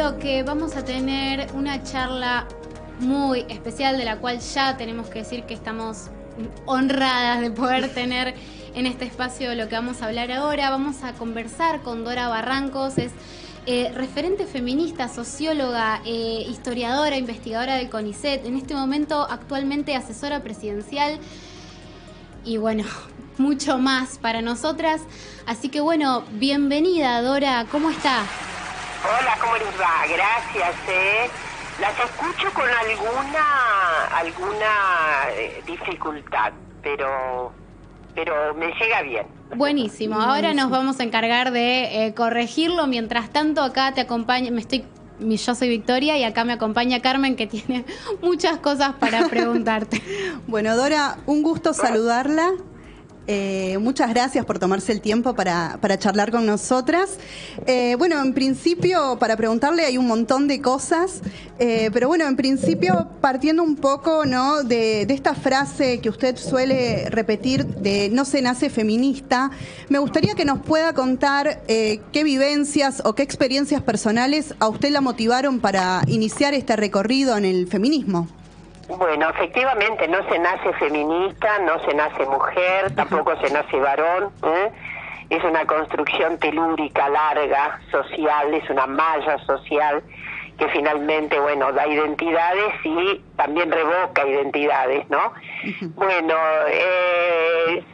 contando que vamos a tener una charla muy especial, de la cual ya tenemos que decir que estamos honradas de poder tener en este espacio lo que vamos a hablar ahora. Vamos a conversar con Dora Barrancos, es referente feminista, socióloga, historiadora, investigadora del CONICET, en este momento actualmente asesora presidencial y bueno, mucho más para nosotras. Así que bueno, bienvenida Dora, ¿cómo está? Hola, ¿cómo les va? Gracias, Las escucho con alguna dificultad, pero me llega bien. Buenísimo, ahora nos vamos a encargar de corregirlo. Mientras tanto, acá te acompaña, yo soy Victoria y acá me acompaña Carmen, que tiene muchas cosas para preguntarte. Bueno, Dora, un gusto saludarla. Muchas gracias por tomarse el tiempo para charlar con nosotras. Bueno, en principio, para preguntarle hay un montón de cosas, pero bueno, en principio, partiendo un poco, ¿no?, de esta frase que usted suele repetir de no se nace feminista, me gustaría que nos pueda contar qué vivencias o qué experiencias personales a usted la motivaron para iniciar este recorrido en el feminismo. Bueno, efectivamente, no se nace feminista, no se nace mujer, tampoco se nace varón, Es una construcción telúrica, larga, social, es una malla social que finalmente, bueno, da identidades y también revoca identidades, ¿no? Bueno,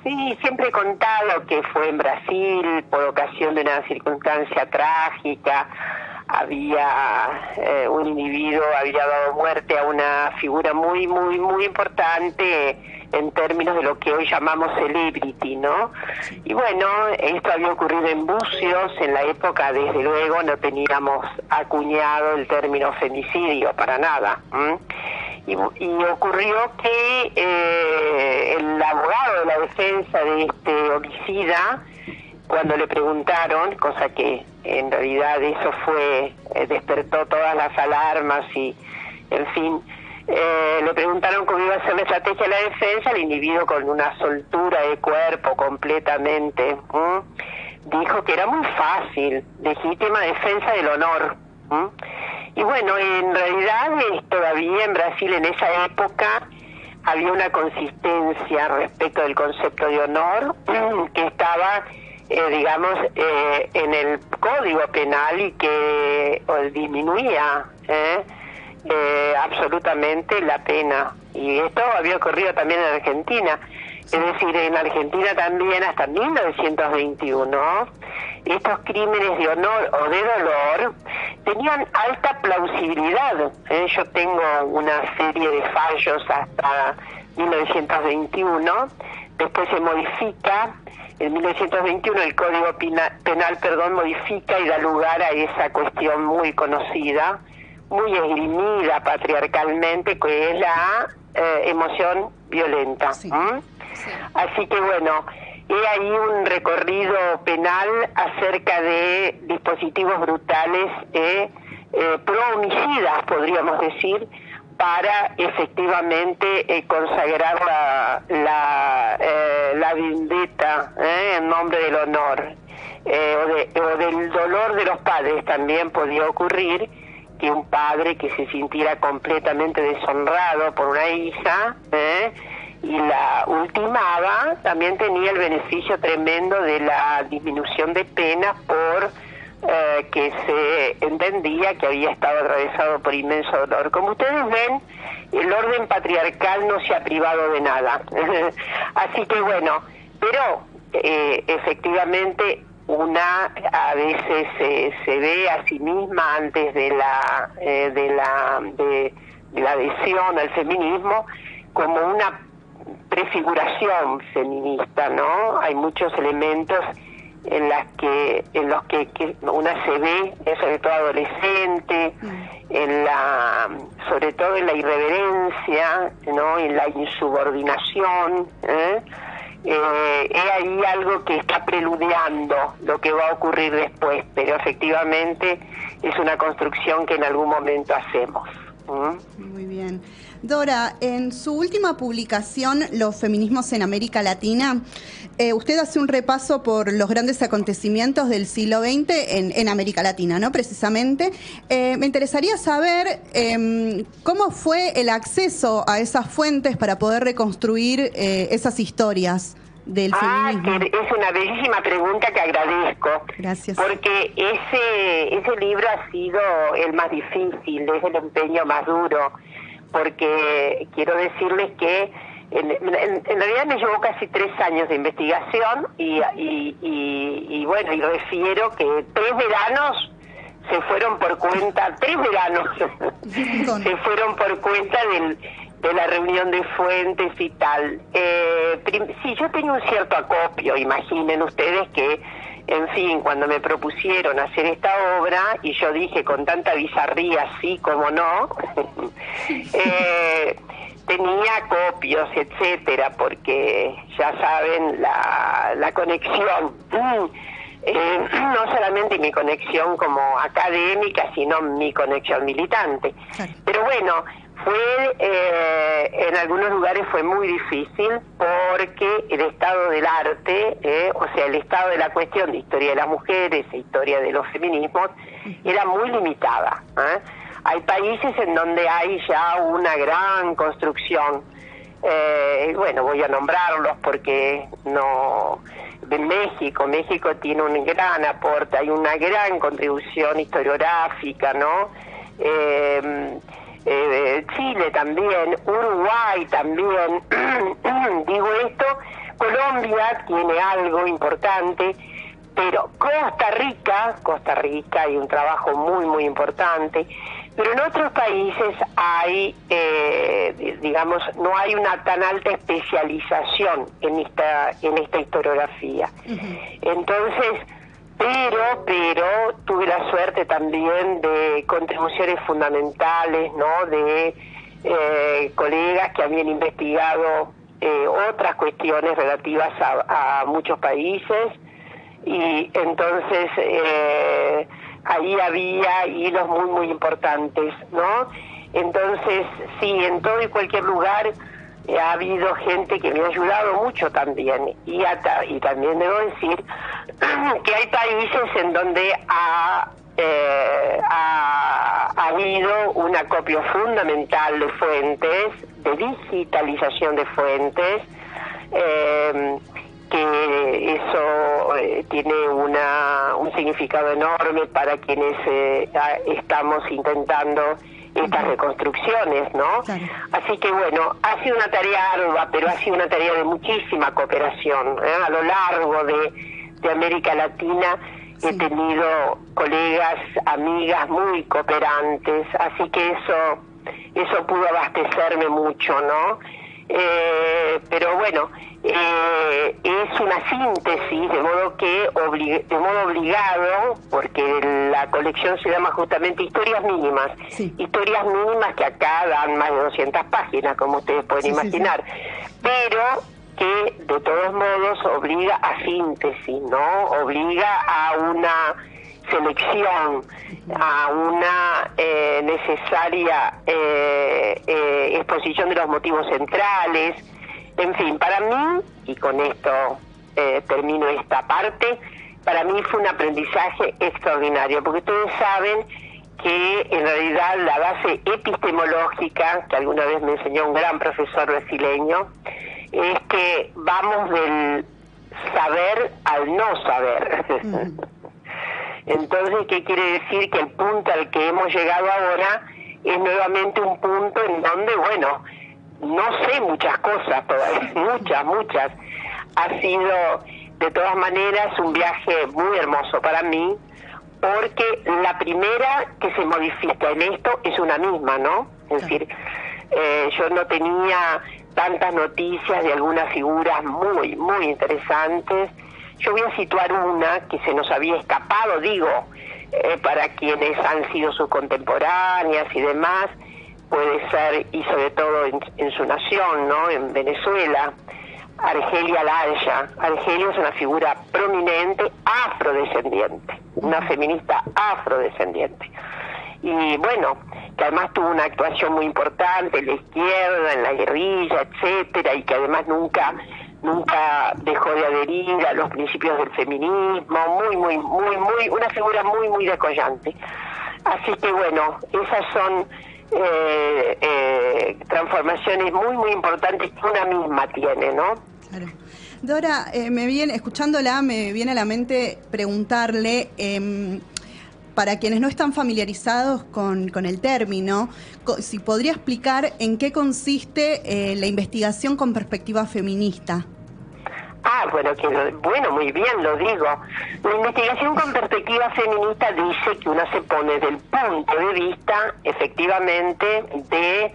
sí, siempre he contado que fue en Brasil por ocasión de una circunstancia trágica. Un individuo había dado muerte a una figura muy importante en términos de lo que hoy llamamos celebrity, ¿no? Y bueno, esto había ocurrido en Bucios, en la época, desde luego, no teníamos acuñado el término femicidio para nada. Y ocurrió que el abogado de la defensa de este homicida, cuando le preguntaron, cosa que en realidad eso despertó todas las alarmas y, en fin, le preguntaron cómo iba a ser la estrategia de la defensa. El individuo, con una soltura de cuerpo completamente, dijo que era muy fácil, legítima defensa del honor. Y bueno, en realidad todavía en Brasil en esa época había una consistencia respecto del concepto de honor que estaba en el Código Penal y que disminuía absolutamente la pena. Y esto había ocurrido también en Argentina. Es decir, en Argentina también hasta 1921 estos crímenes de honor o de dolor tenían alta plausibilidad. Yo tengo una serie de fallos hasta 1921, después se modifica. En 1921 el Código Penal modifica y da lugar a esa cuestión muy conocida, muy esgrimida patriarcalmente, que es la emoción violenta. Sí. Sí. Así que bueno, hay ahí un recorrido penal acerca de dispositivos brutales pro-homicidas, podríamos decir, para efectivamente consagrar la vendetta en nombre del honor o del dolor de los padres. También podía ocurrir que un padre que se sintiera completamente deshonrado por una hija y la ultimaba, también tenía el beneficio tremendo de la disminución de pena por que se entendía que había estado atravesado por inmenso dolor. Como ustedes ven, el orden patriarcal no se ha privado de nada. Así que bueno, pero efectivamente una a veces se ve a sí misma antes de la adhesión al feminismo como una prefiguración feminista, ¿no? Hay muchos elementos en los que una se ve, sobre todo adolescente, sobre todo en la irreverencia, ¿no?, en la insubordinación. Es ahí algo que está preludiando lo que va a ocurrir después, pero efectivamente es una construcción que en algún momento hacemos. Muy bien. Dora, en su última publicación, Los feminismos en América Latina, usted hace un repaso por los grandes acontecimientos del siglo XX en América Latina, ¿no? Precisamente. Me interesaría saber cómo fue el acceso a esas fuentes para poder reconstruir esas historias del feminismo. Que es una bellísima pregunta que agradezco. Gracias. Porque ese libro ha sido el más difícil, es el empeño más duro, porque quiero decirles que en realidad me llevó casi 3 años de investigación y bueno, y refiero que 3 veranos se fueron por cuenta, 3 veranos se fueron por cuenta de la reunión de fuentes y tal. Sí, yo tenía un cierto acopio, imaginen ustedes que, en fin, cuando me propusieron hacer esta obra, y yo dije con tanta bizarría, sí como no, tenía acopios, etcétera, porque ya saben la conexión, no solamente mi conexión como académica, sino mi conexión militante. Pero bueno, en algunos lugares fue muy difícil porque el estado del arte, o sea, el estado de la cuestión de historia de las mujeres e historia de los feminismos, era muy limitada. Hay países en donde hay ya una gran construcción. Bueno, voy a nombrarlos porque no... México tiene un gran aporte, hay una gran contribución historiográfica, ¿no? Chile también, Uruguay también, digo esto, Colombia tiene algo importante, pero Costa Rica hay un trabajo muy muy importante, pero en otros países hay, digamos, no hay una tan alta especialización en esta historiografía. Entonces, pero tuve la suerte también de contribuciones fundamentales, ¿no? De colegas que habían investigado otras cuestiones relativas a muchos países, y entonces ahí había hilos muy muy importantes, ¿no? Entonces sí, en todo y cualquier lugar ha habido gente que me ha ayudado mucho también, y también debo decir que hay países en donde ha habido un acopio fundamental de fuentes, de digitalización de fuentes, que eso tiene un significado enorme para quienes estamos intentando estas reconstrucciones, ¿no? Claro. Así que bueno, ha sido una tarea ardua, pero ha sido una tarea de muchísima cooperación. A lo largo de América Latina he tenido colegas, amigas muy cooperantes, así que eso pudo abastecerme mucho, ¿no? Pero bueno, es una síntesis, de modo obligado, porque la colección se llama justamente Historias Mínimas, historias mínimas que acá dan más de 200 páginas, como ustedes pueden imaginar, pero que de todos modos obliga a síntesis, ¿no? Obliga a una selección, a una necesaria exposición de los motivos centrales. En fin, para mí, y con esto termino esta parte, para mí fue un aprendizaje extraordinario, porque ustedes saben que en realidad la base epistemológica, que alguna vez me enseñó un gran profesor brasileño, es que vamos del saber al no saber. Entonces, ¿qué quiere decir? Que el punto al que hemos llegado ahora es nuevamente un punto en donde, bueno, no sé muchas cosas todavía, muchas. Ha sido, de todas maneras, un viaje muy hermoso para mí, porque la primera que se modifica en esto es una misma, ¿no? Es decir, yo no tenía tantas noticias de algunas figuras muy, muy interesantes. Yo voy a situar una que se nos había escapado, para quienes han sido sus contemporáneas y demás, puede ser, y sobre todo en su nación, ¿no? En Venezuela, Argelia Laya. Argelia es una figura prominente afrodescendiente, una feminista afrodescendiente. y bueno, que además tuvo una actuación muy importante en la izquierda, en la guerrilla, etcétera, y que además nunca dejó de adherir a los principios del feminismo, muy, una figura muy descollante. Así que bueno, esas son transformaciones muy importantes que una misma tiene, ¿no? Claro. Dora, escuchándola, me viene a la mente preguntarle, para quienes no están familiarizados con el término, si podría explicar en qué consiste la investigación con perspectiva feminista. Bueno, muy bien, lo digo. La investigación con perspectiva feminista dice que uno se pone del punto de vista, efectivamente, de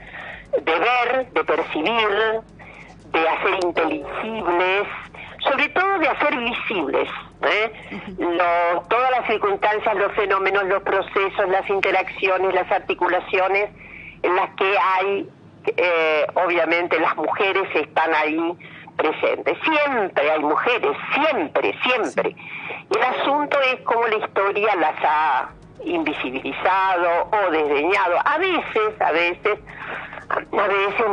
ver, de percibir, de hacer inteligibles, sobre todo de hacer visibles, todas las circunstancias, los fenómenos, los procesos, las interacciones, las articulaciones en las que hay, obviamente las mujeres están ahí presentes. Siempre hay mujeres, siempre. El asunto es cómo la historia las ha invisibilizado o desdeñado. A veces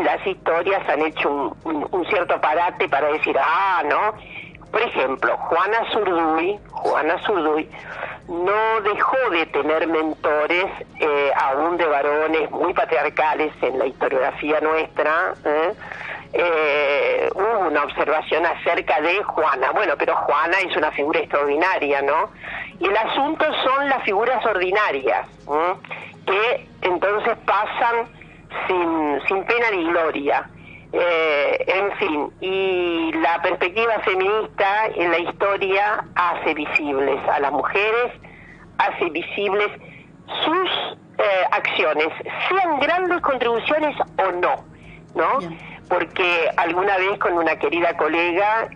las historias han hecho un cierto parate para decir, ¿no? Por ejemplo, Juana Zurduy no dejó de tener mentores, aún de varones muy patriarcales en la historiografía nuestra. Hubo una observación acerca de Juana. Bueno, pero Juana es una figura extraordinaria, ¿no? Y el asunto son las figuras ordinarias, que entonces pasan sin pena ni gloria. En fin, y la perspectiva feminista en la historia hace visibles a las mujeres, hace visibles sus acciones, sean grandes contribuciones o no. Bien. Porque alguna vez con una querida colega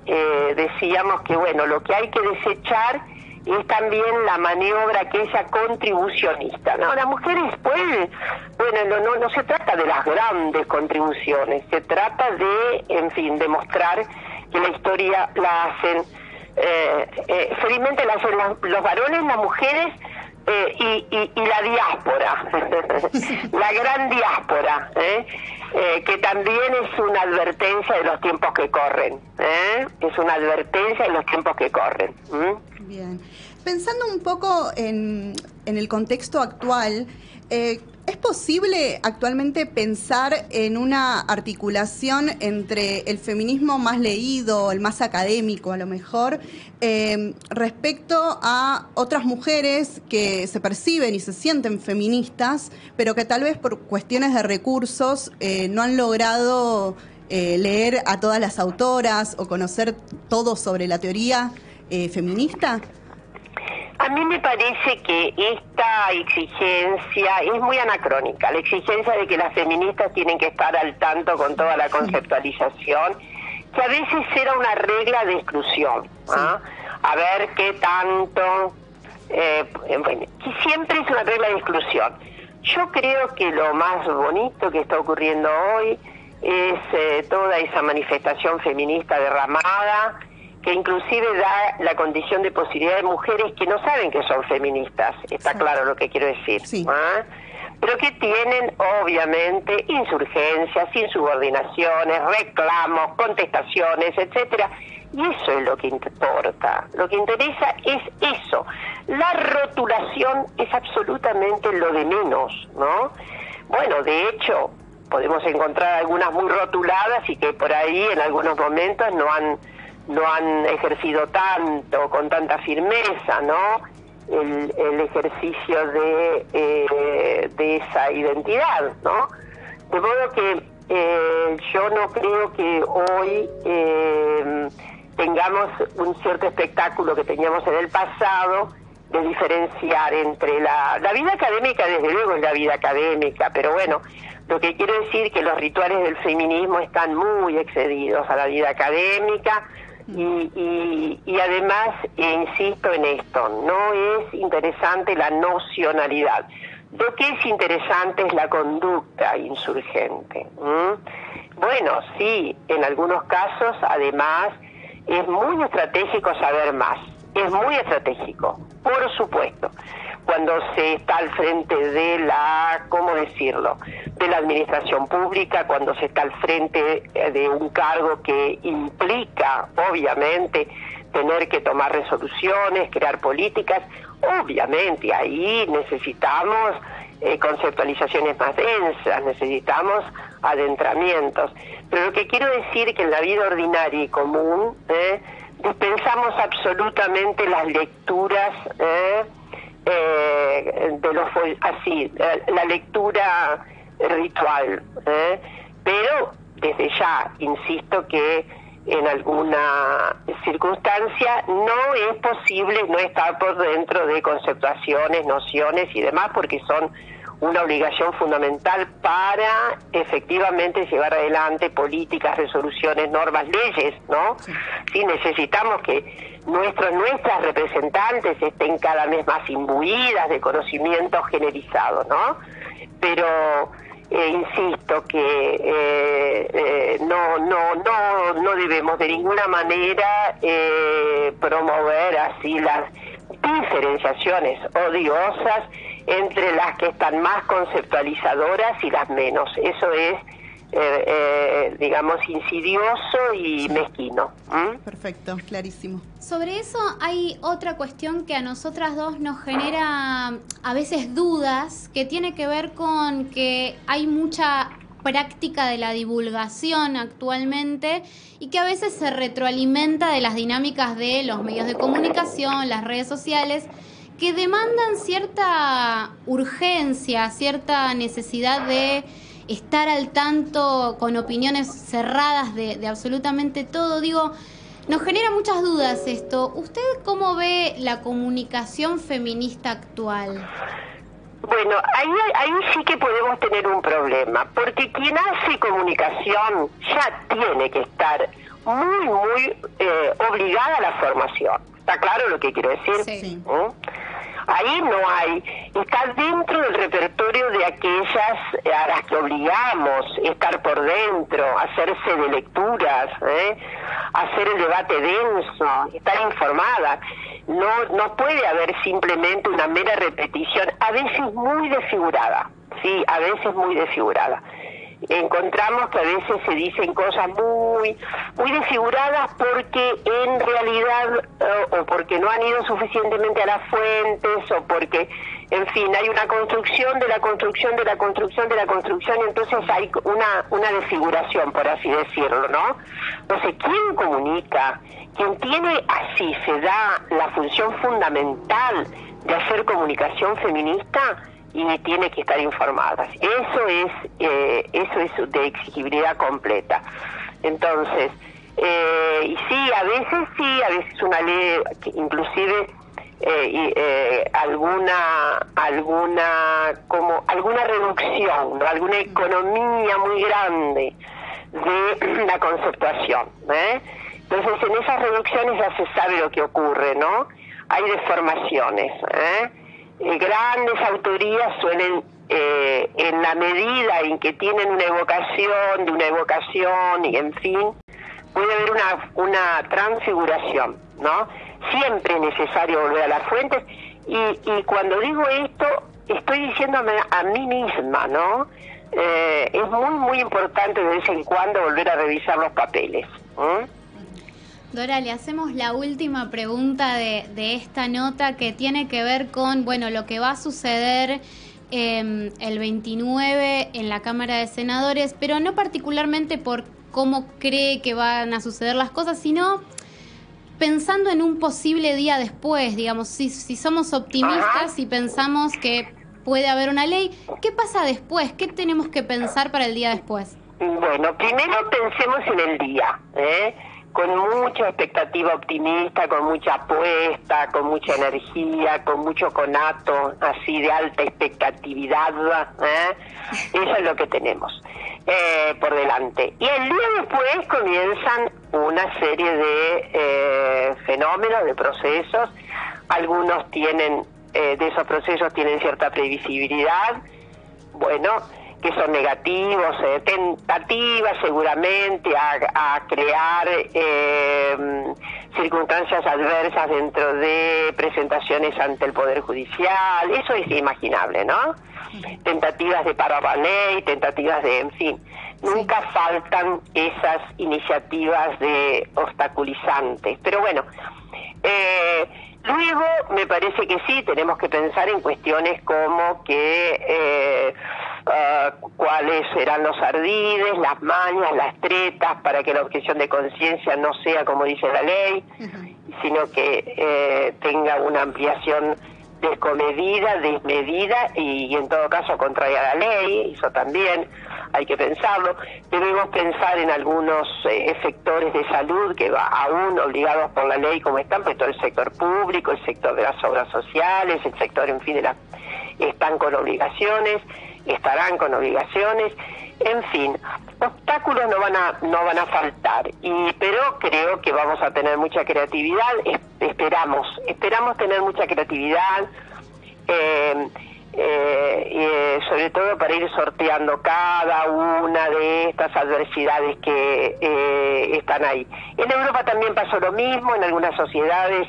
decíamos que bueno, lo que hay que desechar es también la maniobra aquella contribucionista, ¿no? Las mujeres pueden, no se trata de las grandes contribuciones, se trata de, en fin, demostrar que la historia la hacen, felizmente la hacen los varones, las mujeres y la diáspora, la gran diáspora, que también es una advertencia de los tiempos que corren, es una advertencia de los tiempos que corren. Bien. Pensando un poco en el contexto actual, ¿es posible actualmente pensar en una articulación entre el feminismo más leído, el más académico a lo mejor, respecto a otras mujeres que se perciben y se sienten feministas, pero que tal vez por cuestiones de recursos no han logrado leer a todas las autoras o conocer todo sobre la teoría feminista? A mí me parece que esta exigencia es muy anacrónica, la exigencia de que las feministas tienen que estar al tanto con toda la conceptualización, que a veces era una regla de exclusión, a ver qué tanto, que siempre es una regla de exclusión. Yo creo que lo más bonito que está ocurriendo hoy es toda esa manifestación feminista derramada, que inclusive da la condición de posibilidad de mujeres que no saben que son feministas, está claro lo que quiero decir, pero que tienen obviamente insurgencias, insubordinaciones, reclamos, contestaciones, etcétera, y eso es lo que importa, lo que interesa es eso, la rotulación es absolutamente lo de menos, ¿no? Bueno, de hecho, podemos encontrar algunas muy rotuladas y que por ahí en algunos momentos no han ejercido con tanta firmeza, ¿no? El ejercicio de esa identidad, ¿no? De modo que yo no creo que hoy tengamos un cierto espectáculo que teníamos en el pasado de diferenciar entre la vida académica, desde luego es la vida académica, pero bueno, lo que quiero decir es que los rituales del feminismo están muy excedidos a la vida académica. Y además, insisto en esto, no es interesante la nocionalidad. Lo que es interesante es la conducta insurgente. Bueno, sí, en algunos casos, además, es muy estratégico saber más. Es muy estratégico, por supuesto. cuando se está al frente de la, ¿cómo decirlo?, de la administración pública, cuando se está al frente de un cargo que implica, obviamente, tener que tomar resoluciones, crear políticas. Obviamente ahí necesitamos conceptualizaciones más densas, necesitamos adentramientos. Pero lo que quiero decir es que en la vida ordinaria y común dispensamos absolutamente las lecturas de los así, la lectura ritual, pero desde ya insisto que en alguna circunstancia no es posible no estar por dentro de conceptuaciones, nociones y demás, porque son una obligación fundamental para efectivamente llevar adelante políticas, resoluciones, normas, leyes, ¿no? Sí, necesitamos que nuestras representantes estén cada vez más imbuidas de conocimiento generalizado, ¿no? Pero insisto que no debemos de ninguna manera promover así las diferenciaciones odiosas entre las que están más conceptualizadoras y las menos. Eso es digamos, insidioso y mezquino. Perfecto, clarísimo. Sobre eso hay otra cuestión que a nosotras dos nos genera a veces dudas, que tiene que ver con que hay mucha práctica de la divulgación actualmente y que a veces se retroalimenta de las dinámicas de los medios de comunicación, las redes sociales, que demandan cierta urgencia, cierta necesidad de estar al tanto con opiniones cerradas de absolutamente todo. Digo, nos genera muchas dudas esto. ¿Usted cómo ve la comunicación feminista actual? Bueno, ahí sí que podemos tener un problema, porque quien hace comunicación ya tiene que estar muy obligada a la formación. ¿Está claro lo que quiero decir? Sí. Ahí no hay, está dentro del repertorio de aquellas a las que obligamos estar por dentro, hacerse de lecturas, hacer el debate denso, estar informada. No puede haber simplemente una mera repetición, a veces muy desfigurada, sí, a veces muy desfigurada. Encontramos que a veces se dicen cosas muy desfiguradas porque en realidad o porque no han ido suficientemente a las fuentes o porque, en fin, hay una construcción de la construcción de la construcción de la construcción y entonces hay una desfiguración, por así decirlo, ¿no? Entonces, ¿quién comunica? Quien tiene así, se da la función fundamental de hacer comunicación feminista y tiene que estar informadas. Eso es de exigibilidad completa. Entonces, y sí, a veces una ley, inclusive alguna reducción, ¿no? Alguna economía muy grande de la conceptuación, Entonces, en esas reducciones ya se sabe lo que ocurre, ¿no? Hay deformaciones, grandes autorías suelen, en la medida en que tienen una evocación y en fin, puede haber una transfiguración, ¿no? Siempre es necesario volver a las fuentes y cuando digo esto estoy diciéndome a mí misma, ¿no? Es muy importante de vez en cuando volver a revisar los papeles. Dora, le hacemos la última pregunta de esta nota que tiene que ver con, bueno, lo que va a suceder el 29 en la Cámara de Senadores, pero no particularmente por cómo cree que van a suceder las cosas, sino pensando en un posible día después, digamos, si somos optimistas y pensamos que puede haber una ley, ¿qué pasa después? ¿Qué tenemos que pensar para el día después? Bueno, primero pensemos en el día, con mucha expectativa optimista, con mucha apuesta, con mucha energía, con mucho conato, así de alta expectatividad, eso es lo que tenemos por delante. Y el día después comienzan una serie de fenómenos, de procesos, algunos tienen, de esos procesos tienen cierta previsibilidad, bueno, que son negativos, tentativas seguramente a crear circunstancias adversas dentro de presentaciones ante el Poder Judicial, eso es inimaginable, ¿no? Tentativas de paro a la ley, tentativas de, en fin, nunca faltan esas iniciativas de obstaculizantes, pero bueno, luego me parece que sí, tenemos que pensar en cuestiones como que cuáles serán los ardides, las mañas, las tretas, para que la objeción de conciencia no sea como dice la ley, sino que tenga una ampliación descomedida, desmedida y en todo caso contraria a la ley, eso también hay que pensarlo. Debemos pensar en algunos sectores de salud que aún obligados por la ley como están, pues todo el sector público, el sector de las obras sociales, el sector, en fin, están con obligaciones, estarán con obligaciones, en fin, obstáculos no van a faltar, pero creo que vamos a tener mucha creatividad, esperamos tener mucha creatividad, sobre todo para ir sorteando cada una de estas adversidades que están ahí. En Europa también pasó lo mismo, en algunas sociedades,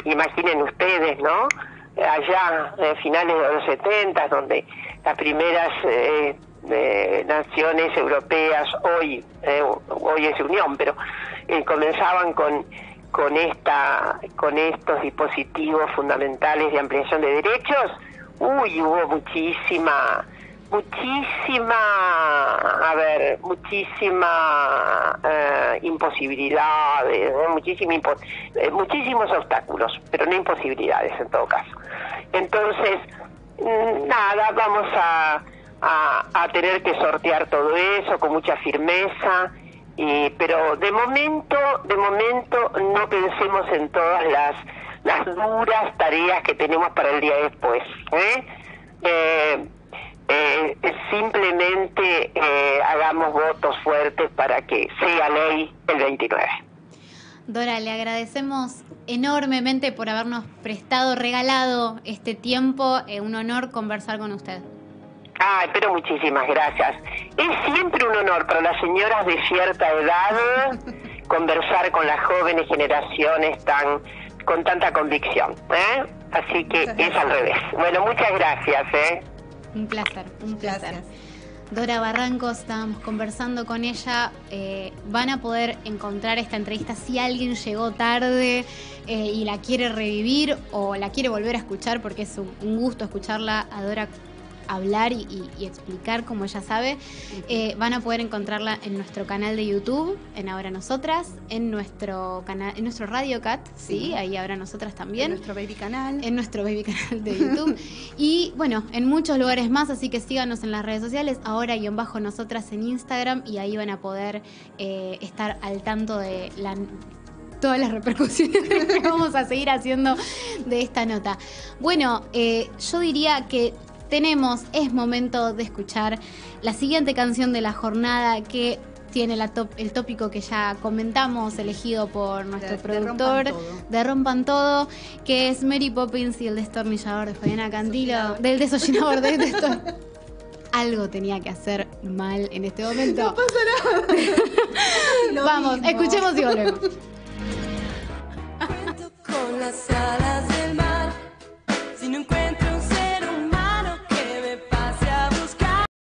imaginen ustedes, ¿no? Allá, finales de los 70, donde las primeras naciones europeas, hoy es Unión, pero comenzaban con estos dispositivos fundamentales de ampliación de derechos, hubo muchísima imposibilidades, muchísimos obstáculos, pero no imposibilidades en todo caso. Entonces, nada, vamos a tener que sortear todo eso con mucha firmeza, pero de momento no pensemos en todas las duras tareas que tenemos para el día después, simplemente hagamos votos fuertes para que sea ley el 29. Dora, le agradecemos enormemente por habernos regalado este tiempo, un honor conversar con usted. Pero muchísimas gracias. Es siempre un honor para las señoras de cierta edad conversar con las jóvenes generaciones con tanta convicción, así que es al revés. Bueno, muchas gracias. Un placer. Gracias. Dora Barrancos, estábamos conversando con ella. Van a poder encontrar esta entrevista si alguien llegó tarde y la quiere revivir o la quiere volver a escuchar, porque es un gusto escucharla a Dora hablar y explicar como ella sabe. Van a poder encontrarla en nuestro canal de YouTube, en Ahora Nosotras, en nuestro canal, en nuestro Radio Cat, sí, ahí Ahora Nosotras también. En nuestro baby canal. En nuestro baby canal de YouTube. Y bueno, en muchos lugares más, así que síganos en las redes sociales, Ahora_Nosotras en Instagram, y ahí van a poder estar al tanto de todas las repercusiones que vamos a seguir haciendo de esta nota. Bueno, yo diría que es momento de escuchar la siguiente canción de la jornada, que tiene el tópico que ya comentamos, elegido por nuestro productor de Rompan Todo, que es Mary Poppins y el destornillador de Fabiana Cantilo, del desollinador de destornillador. Algo tenía que hacer mal en este momento. No pasa nada. Vamos, escuchemos y volvemos. Con la sala